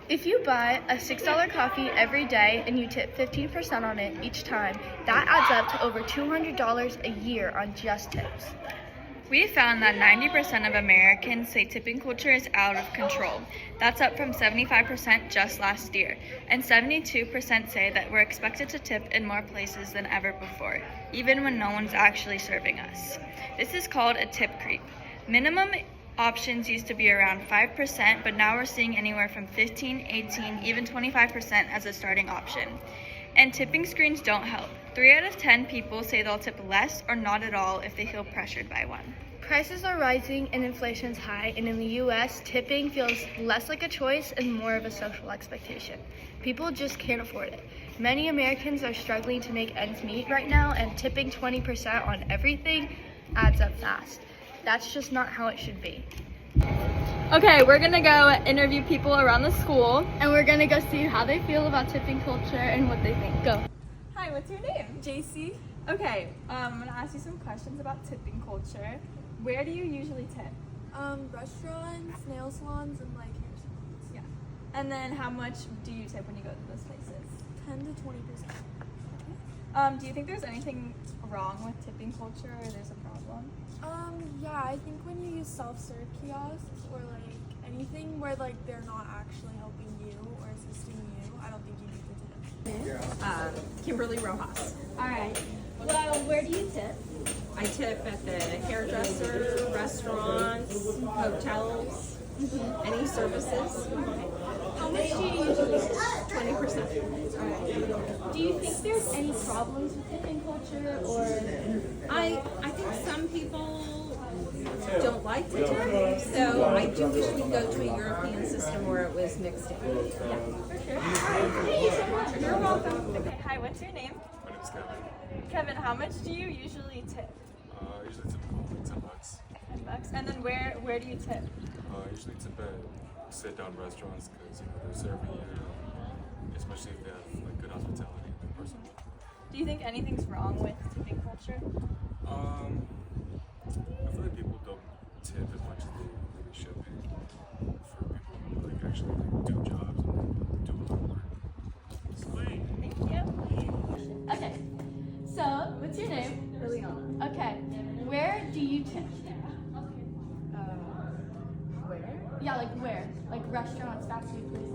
If you buy a $6 coffee every day and you tip 15% on it each time, that adds up to over $200 a year on just tips. We found that 90% of Americans say tipping culture is out of control. That's up from 75% just last year. And 72% say that we're expected to tip in more places than ever before, even when no one's actually serving us. This is called a tip creep. Minimum options used to be around 5%, but now we're seeing anywhere from 15, 18, even 25% as a starting option. And tipping screens don't help. 3 out of 10 people say they'll tip less or not at all if they feel pressured by one. Prices are rising and inflation's high, and in the US, tipping feels less like a choice and more of a social expectation. People just can't afford it. Many Americans are struggling to make ends meet right now, and tipping 20% on everything adds up fast. That's just not how it should be. Okay, we're gonna go interview people around the school. And we're gonna go see how they feel about tipping culture and what they think. Go. Hi, what's your name? JC, Okay, I'm gonna ask you some questions about tipping culture. Where do you usually tip? restaurants, nail salons, and like hair salons. Yeah. And then how much do you tip when you go to those places? 10 to 20%. Do you think there's anything wrong with tipping culture or there's a problem? Yeah, I think when you use self-serve kiosks or like anything where like they're not actually helping you or assisting you, I don't think you need to tip. Kimberly Rojas. All right. Well, where do you tip? I tip at the hairdresser, restaurants, hotels, any services. How much do you usually tip? 20%. Do you think there's any problems with tipping culture, or I think some people don't like to tip, so I do wish we'd go to a European system where it was mixed in. For sure. Thank you so much. You're welcome. Okay, hi, what's your name? My name is Kevin. Kevin, how much do you usually tip? Usually tip like $10. $10. And then where do you tip? Usually tip at sit-down restaurants because they're serving you, especially if they have like good hospitality and good person. Do you think anything's wrong with tipping culture? I feel like people don't tip as much as they really should be for people who like actually like, do jobs and do a lot of work. So, Thank you. Okay, so what's your name? Liliana. okay, where do you tip? Where? Yeah, like where? Like restaurants, fast food places.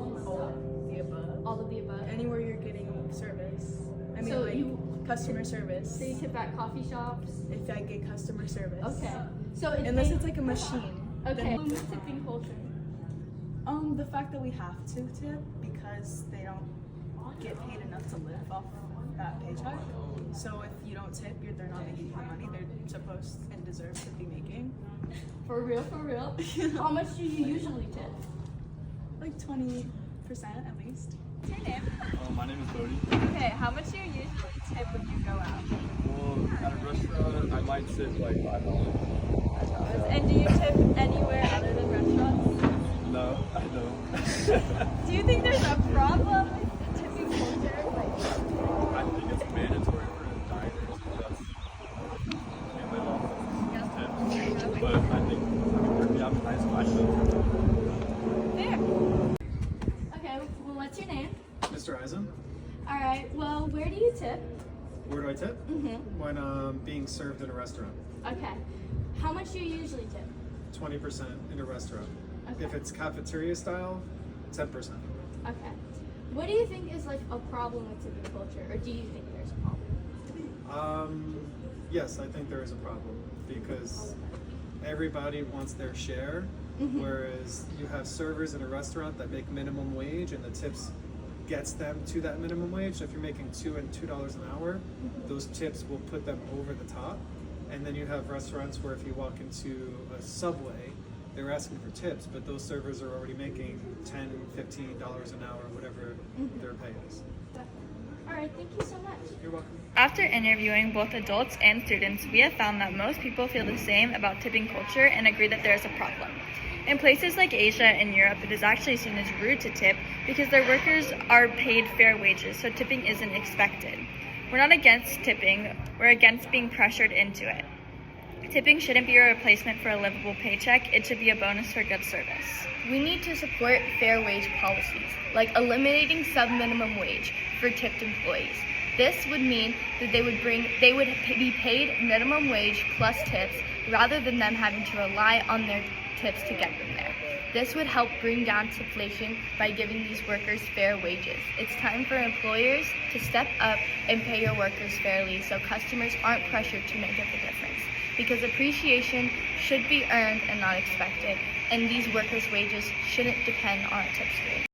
The above. All of the above. Anywhere you're getting service. I mean, So like you- customer service. So you tip at coffee shops. If I get customer service. Okay. So Unless it's like a machine. okay. Then, With tipping culture. the fact that we have to tip because they don't get paid enough to live off that paycheck. So if you don't tip, they're not making the money they're supposed and deserve to be making. For real, for real. How much do you usually tip? Like 20% at least. What's your name? My name is Bodie. Okay, how much do you usually tip when you go out? Well, at a restaurant, I might tip like $5. And do you tip anywhere other than restaurants? No, I don't. Do you think there's a problem with tipping culture? I think it's mandatory for diners. That's you live off of tips. But I think for me, I'm nice. I should. There. Okay, well, what's your name? Mr. Eisen, All right, well, where do you tip? where do I tip? When being served in a restaurant. Okay. How much do you usually tip? 20% in a restaurant. Okay. If it's cafeteria style, 10%. Okay. What do you think is like a problem with tipping culture, or do you think there's a problem? Yes, I think there is a problem because everybody wants their share, whereas you have servers in a restaurant that make minimum wage and the tips gets them to that minimum wage. So if you're making $2 an hour, those tips will put them over the top. And then you have restaurants where if you walk into a Subway, they're asking for tips, but those servers are already making $10, $15 an hour, whatever their pay is. All right, thank you so much. You're welcome. After interviewing both adults and students, we have found that most people feel the same about tipping culture and agree that there is a problem. In places like Asia and Europe, it is actually seen as rude to tip because their workers are paid fair wages, so tipping isn't expected. We're not against tipping, we're against being pressured into it. Tipping shouldn't be a replacement for a livable paycheck. It should be a bonus for good service. We need to support fair wage policies, like eliminating sub-minimum wage for tipped employees. This would mean that they would be paid minimum wage plus tips rather than them having to rely on their tips to get them there. This would help bring down inflation by giving these workers fair wages. It's time for employers to step up and pay your workers fairly so customers aren't pressured to make up the difference. Because appreciation should be earned and not expected, and these workers' wages shouldn't depend on a tip stream.